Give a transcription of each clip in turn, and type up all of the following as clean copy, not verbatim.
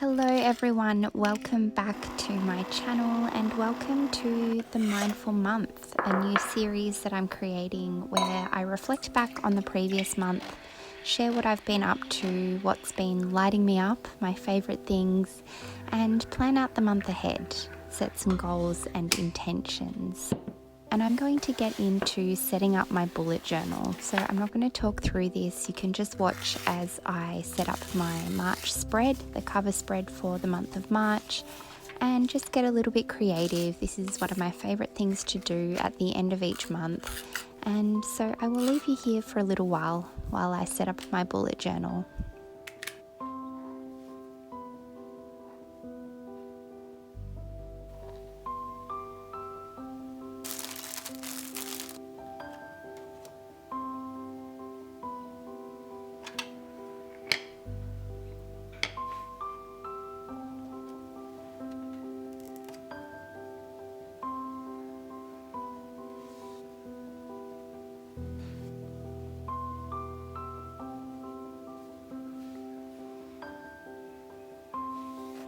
Hello everyone, welcome back to my channel and welcome to the Mindful Month, a new series that I'm creating where I reflect back on the previous month, share what I've been up to, what's been lighting me up, my favourite things, and plan out the month ahead, set some goals and intentions. And I'm going to get into setting up my bullet journal. So I'm not going to talk through this. You can just watch as I set up my March spread, the cover spread for the month of March, and just get a little bit creative. This is one of my favorite things to do at the end of each month. And so I will leave you here for a little while I set up my bullet journal.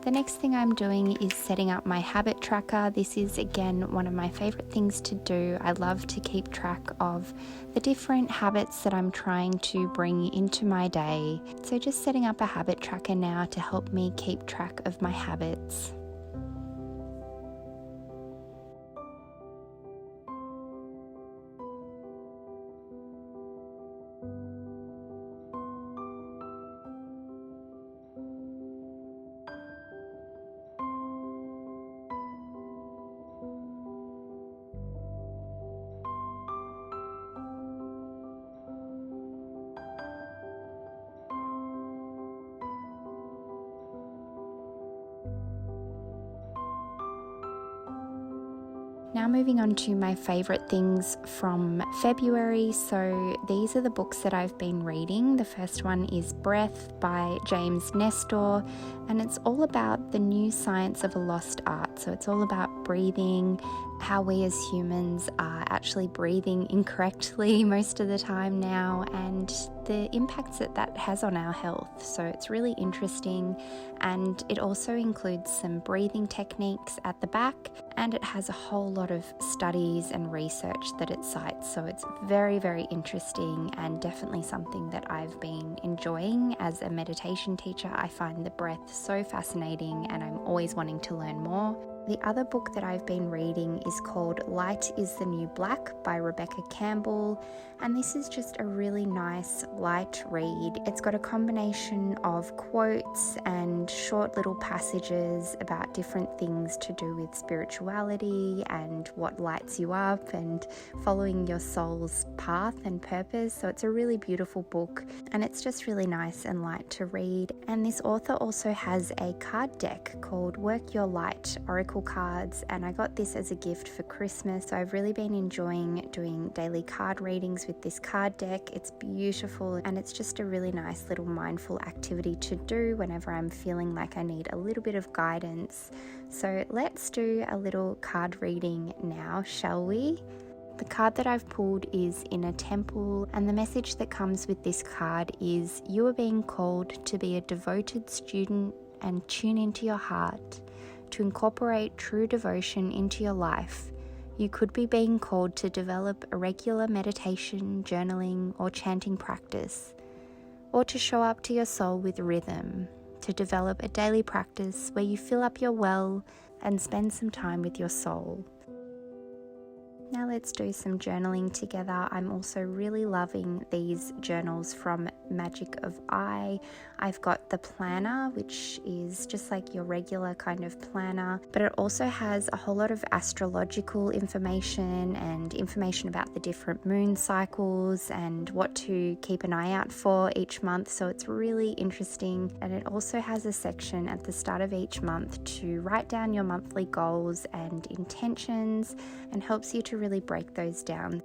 The next thing I'm doing is setting up my habit tracker. This is again one of my favorite things to do. I love to keep track of the different habits that I'm trying to bring into my day. So just setting up a habit tracker now to help me keep track of my habits. Now moving on to my favourite things from February. So these are the books that I've been reading. The first one is Breath by James Nestor, and it's all about the new science of a lost art. So it's all about breathing, how we as humans are actually breathing incorrectly most of the time now, and the impacts that that has on our health. So it's really interesting, and it also includes some breathing techniques at the back, and it has a whole lot of studies and research that it cites. So it's very, very interesting and definitely something that I've been enjoying as a meditation teacher. I find the breath so fascinating and I'm always wanting to learn more. The other book that I've been reading is called Light is the New Black by Rebecca Campbell, and this is just a really nice light read. It's got a combination of quotes and short little passages about different things to do with spirituality and what lights you up and following your soul's path and purpose. So it's a really beautiful book and it's just really nice and light to read. And this author also has a card deck called Work Your Light Oracle cards, and I got this as a gift for Christmas. So I've really been enjoying doing daily card readings with this card deck. It's beautiful and it's just a really nice little mindful activity to do whenever I'm feeling like I need a little bit of guidance. So let's do a little card reading now, shall we? The card that I've pulled is In a Temple, and the message that comes with this card is you are being called to be a devoted student and tune into your heart, to incorporate true devotion into your life. You could be being called to develop a regular meditation, journaling, or chanting practice, or to show up to your soul with rhythm, to develop a daily practice where you fill up your well and spend some time with your soul. Now let's do some journaling together. I'm also really loving these journals from Magic of I. I've got the planner, which is just like your regular kind of planner, but it also has a whole lot of astrological information and information about the different moon cycles and what to keep an eye out for each month. So it's really interesting. And it also has a section at the start of each month to write down your monthly goals and intentions, and helps you to really break those down.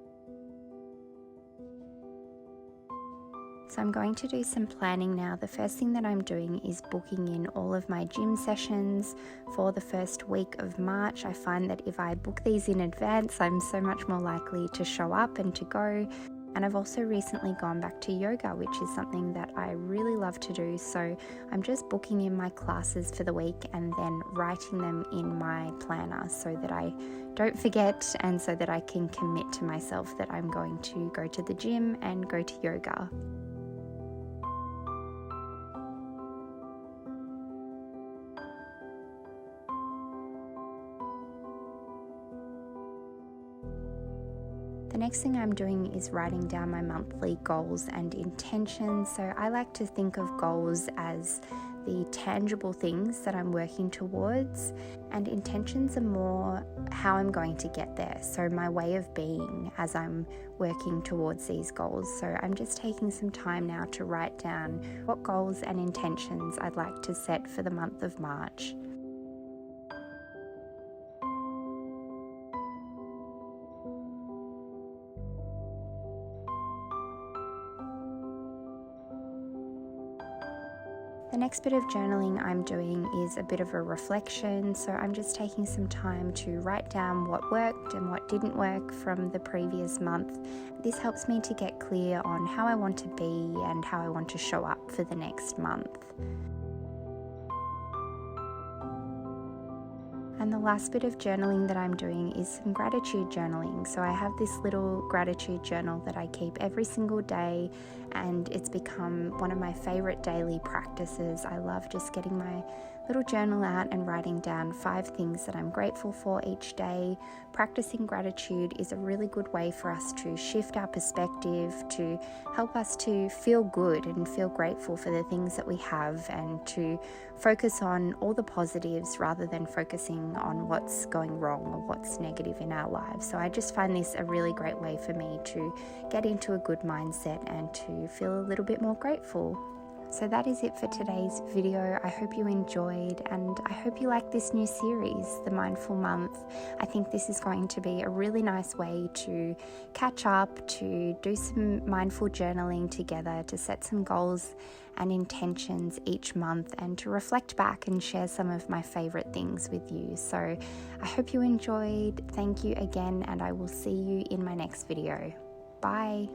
So I'm going to do some planning now. The first thing that I'm doing is booking in all of my gym sessions for the first week of March. I find that if I book these in advance, I'm so much more likely to show up and to go. And I've also recently gone back to yoga, which is something that I really love to do. So I'm just booking in my classes for the week and then writing them in my planner so that I don't forget and so that I can commit to myself that I'm going to go to the gym and go to yoga. The next thing I'm doing is writing down my monthly goals and intentions. So I like to think of goals as the tangible things that I'm working towards, and intentions are more how I'm going to get there. So my way of being as I'm working towards these goals. So I'm just taking some time now to write down what goals and intentions I'd like to set for the month of March. The next bit of journaling I'm doing is a bit of a reflection, so I'm just taking some time to write down what worked and what didn't work from the previous month. This helps me to get clear on how I want to be and how I want to show up for the next month. And the last bit of journaling that I'm doing is some gratitude journaling. So I have this little gratitude journal that I keep every single day, and it's become one of my favorite daily practices. I love just getting my little journal out and writing down 5 things that I'm grateful for each day. Practicing gratitude is a really good way for us to shift our perspective, to help us to feel good and feel grateful for the things that we have, and to focus on all the positives rather than focusing on what's going wrong or what's negative in our lives. So I just find this a really great way for me to get into a good mindset and to feel a little bit more grateful. So that is it for today's video. I hope you enjoyed, and I hope you like this new series, The Mindful Month. I think this is going to be a really nice way to catch up, to do some mindful journaling together, to set some goals and intentions each month, and to reflect back and share some of my favorite things with you. So I hope you enjoyed. Thank you again, and I will see you in my next video. Bye.